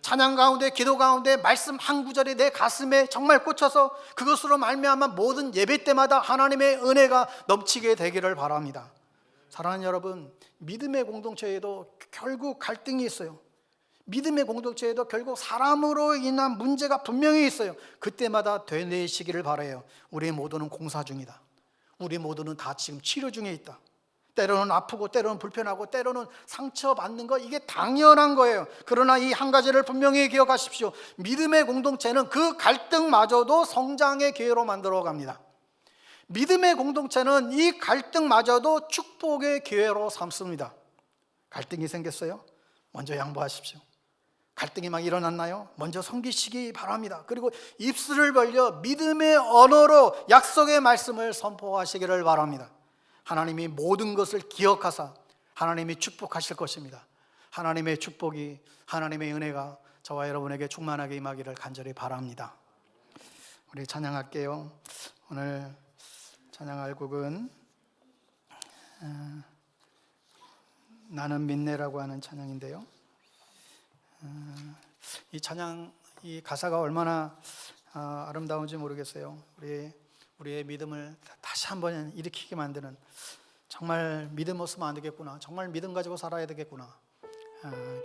Speaker 1: 찬양 가운데, 기도 가운데 말씀 한 구절이 내 가슴에 정말 꽂혀서 그것으로 말미암아 모든 예배 때마다 하나님의 은혜가 넘치게 되기를 바랍니다. 사랑하는 여러분, 믿음의 공동체에도 결국 갈등이 있어요. 믿음의 공동체에도 결국 사람으로 인한 문제가 분명히 있어요. 그때마다 되뇌시기를 바라요. 우리 모두는 공사 중이다. 우리 모두는 다 지금 치료 중에 있다. 때로는 아프고 때로는 불편하고 때로는 상처받는 거, 이게 당연한 거예요. 그러나 이 한 가지를 분명히 기억하십시오. 믿음의 공동체는 그 갈등마저도 성장의 기회로 만들어 갑니다. 믿음의 공동체는 이 갈등마저도 축복의 기회로 삼습니다. 갈등이 생겼어요? 먼저 양보하십시오. 갈등이 막 일어났나요? 먼저 섬기시기 바랍니다. 그리고 입술을 벌려 믿음의 언어로 약속의 말씀을 선포하시기를 바랍니다. 하나님이 모든 것을 기억하사 하나님이 축복하실 것입니다. 하나님의 축복이, 하나님의 은혜가 저와 여러분에게 충만하게 임하기를 간절히 바랍니다. 우리 찬양할게요. 오늘 찬양할 곡은 나는 믿네라고 하는 찬양인데요. 이 찬양, 이 가사가 얼마나 아름다운지 모르겠어요. 우리의 믿음을 다시 한번 일으키게 만드는, 정말 믿음 없으면 안 되겠구나, 정말 믿음 가지고 살아야 되겠구나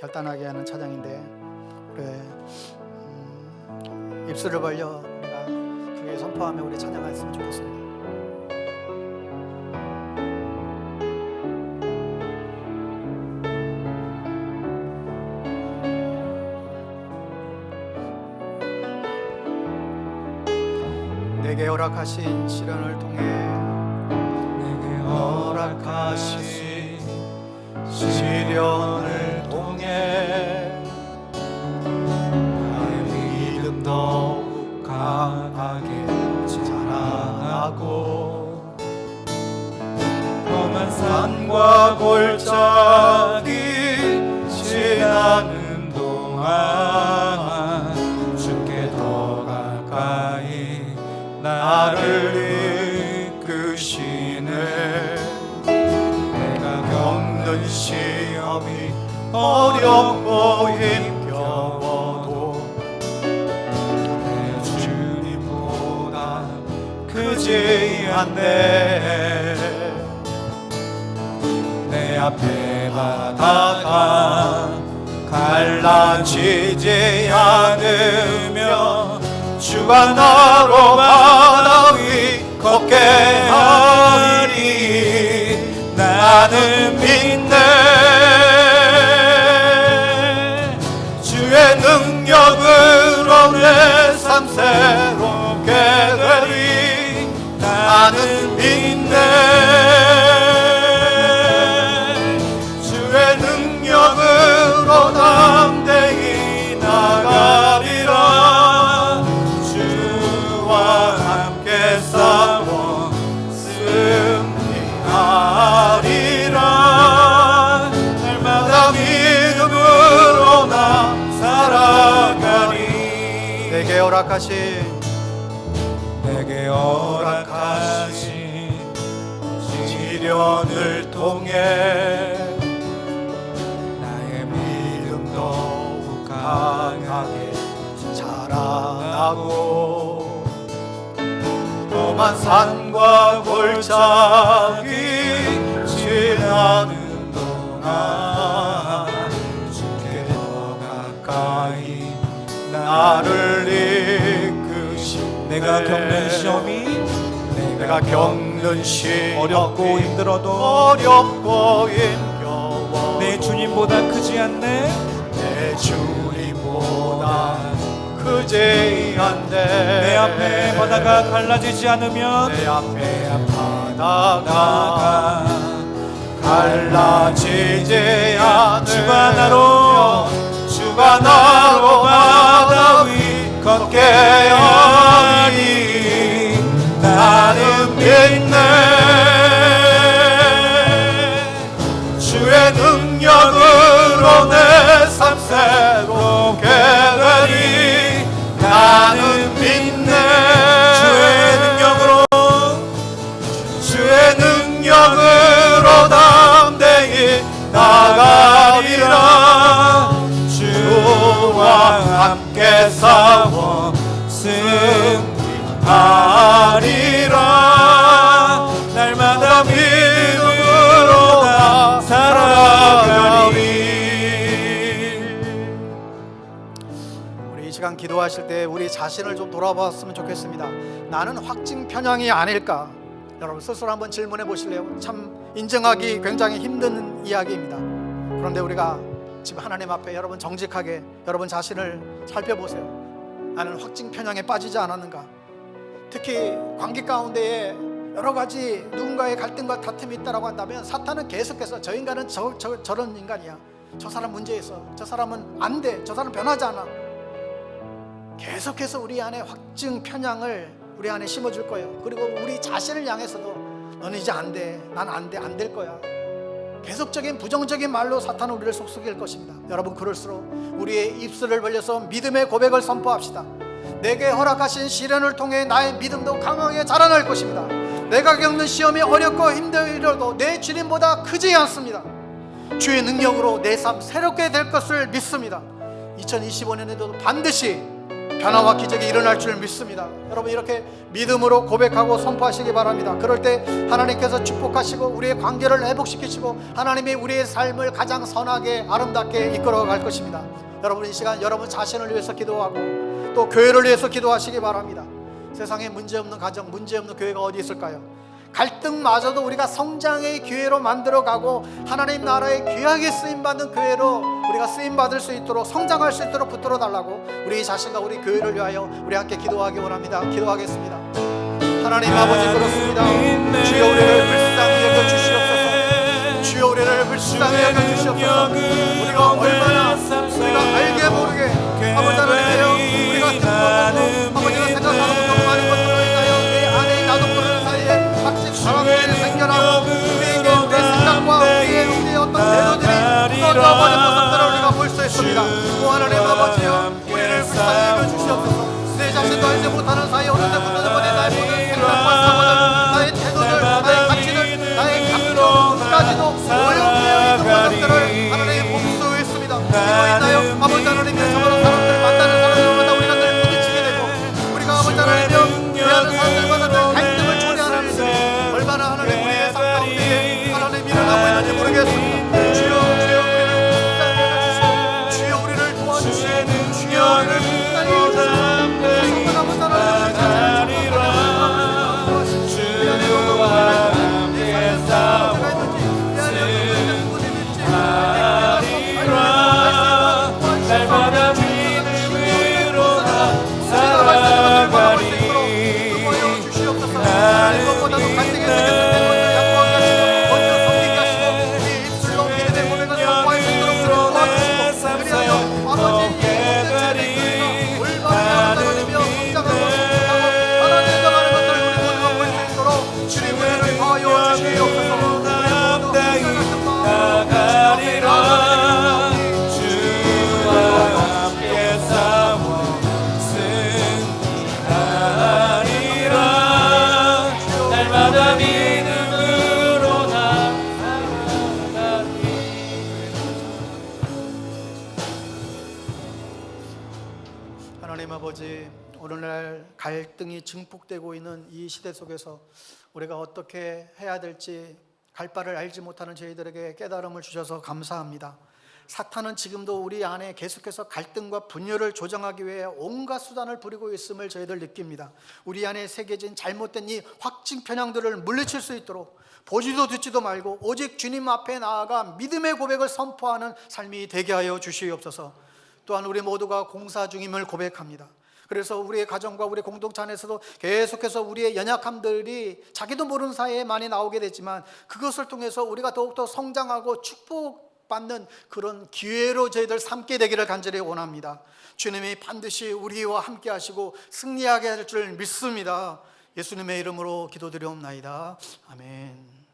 Speaker 1: 결단하게 하는 찬양인데, 우리 입술을 벌려 우리가 그게 선포하며 우리 찬양했으면 좋겠습니다. 내게 허락하신 시련을 통해,
Speaker 2: 내게 허락하신 시련을 통해
Speaker 1: 나의
Speaker 3: 산과 골짜기 지나는 동안 주께 더 가까이 나를 이끄시네. 내가 겪는 시험이 어렵고 힘겨워도 내 주님보다 크지 않네. 내 앞에 바다가 갈라지지 않으며 주가 나로 바다 위 걷게 하리. 나는 믿네. 주의 능력으로 내 삶 새롭게 되리. 나는 믿네. 주의 능력으로 담대히 나가리라. 주와 함께 싸워 승리하리라. 날마다 믿음으로 나 살아가리.
Speaker 1: 내게 허락하신
Speaker 3: 시련을 통해 나의 믿음 더욱 강하게 자라나고 험한 산과 골짜기 지나는 동안 주께 더 가까이 나를 이끄시네.
Speaker 2: 내가 겪는 시험이
Speaker 3: 어렵고 힘겨워
Speaker 2: 내 주님보다 크지 않네.
Speaker 3: 내 주님보다 크지 않네.
Speaker 2: 내 앞에 바다가 갈라지지 않으면
Speaker 3: 내 앞에 바다가 갈라지지 않으면 주가 나로 바다 위 걷게 하리. 나는 믿네. 주의 능력으로 내 삶 새롭게 되리. 나는 믿네. 주의 능력으로 담대히 나가리라. 주와 함께 싸워 승리하리라. 날마다 믿음으로 나 살아가리.
Speaker 1: 우리 이 시간 기도하실 때 우리 자신을 좀 돌아봤으면 좋겠습니다. 나는 확증 편향이 아닐까? 여러분 스스로 한번 질문해 보실래요? 참 인정하기 굉장히 힘든 이야기입니다. 그런데 우리가 지금 하나님 앞에 여러분 정직하게 여러분 자신을 살펴보세요. 나는 확증 편향에 빠지지 않았는가? 특히 관계 가운데에 여러 가지 누군가의 갈등과 다툼이 있다고 한다면 사탄은 계속해서 저 인간은 저런 인간이야, 저 사람 문제 있어, 저 사람은 안 돼, 저 사람 변하지 않아, 계속해서 우리 안에 확증 편향을 우리 안에 심어줄 거예요. 그리고 우리 자신을 향해서도 너는 이제 안 돼, 난 안 돼, 안 될 거야, 계속적인 부정적인 말로 사탄은 우리를 속삭일 것입니다. 여러분 그럴수록 우리의 입술을 벌려서 믿음의 고백을 선포합시다. 내게 허락하신 시련을 통해 나의 믿음도 강하게 자라날 것입니다. 내가 겪는 시험이 어렵고 힘들어도 내 주님보다 크지 않습니다. 주의 능력으로 내 삶 새롭게 될 것을 믿습니다. 2025년에도 반드시 변화와 기적이 일어날 줄 믿습니다. 여러분 이렇게 믿음으로 고백하고 선포하시기 바랍니다. 그럴 때 하나님께서 축복하시고 우리의 관계를 회복시키시고 하나님이 우리의 삶을 가장 선하게 아름답게 이끌어갈 것입니다. 여러분 이 시간 여러분 자신을 위해서 기도하고 또 교회를 위해서 기도하시기 바랍니다. 세상에 문제없는 가정, 문제없는 교회가 어디 있을까요? 갈등마저도 우리가 성장의 기회로 만들어가고 하나님 나라의 귀하게 쓰임받는 교회로 우리가 쓰임받을 수 있도록 성장할 수 있도록 붙들어 달라고 우리 자신과 우리 교회를 위하여 우리 함께 기도하기 원합니다. 기도하겠습니다. 하나님 아버지 그렇습니다. 주여 우리를 불쌍히 여겨주시옵소서. 주여 우리를 불쌍히 여겨주시옵소서. 우리가 얼마나 우리가 알게 모르게 아버지 하나님께요 우리가 듣고 아버지가 생각하고 너무 많은 것들로 인하여 내 안에 나도 모르는 사이에 각진 상황들이 생겨나고 우리에게 내 생각 아버지, 오늘날 갈등이 증폭되고 있는 이 시대 속에서 우리가 어떻게 해야 될지 갈 바를 알지 못하는 저희들에게 깨달음을 주셔서 감사합니다. 사탄은 지금도 우리 안에 계속해서 갈등과 분열을 조장하기 위해 온갖 수단을 부리고 있음을 저희들 느낍니다. 우리 안에 새겨진 잘못된 이 확증 편향들을 물리칠 수 있도록 보지도 듣지도 말고 오직 주님 앞에 나아가 믿음의 고백을 선포하는 삶이 되게 하여 주시옵소서. 또한 우리 모두가 공사 중임을 고백합니다. 그래서 우리의 가정과 우리 공동체 안에서도 계속해서 우리의 연약함들이 자기도 모르는 사이에 많이 나오게 되지만 그것을 통해서 우리가 더욱더 성장하고 축복받는 그런 기회로 저희들 삼게 되기를 간절히 원합니다. 주님이 반드시 우리와 함께 하시고 승리하게 할 줄 믿습니다. 예수님의 이름으로 기도드리옵나이다. 아멘.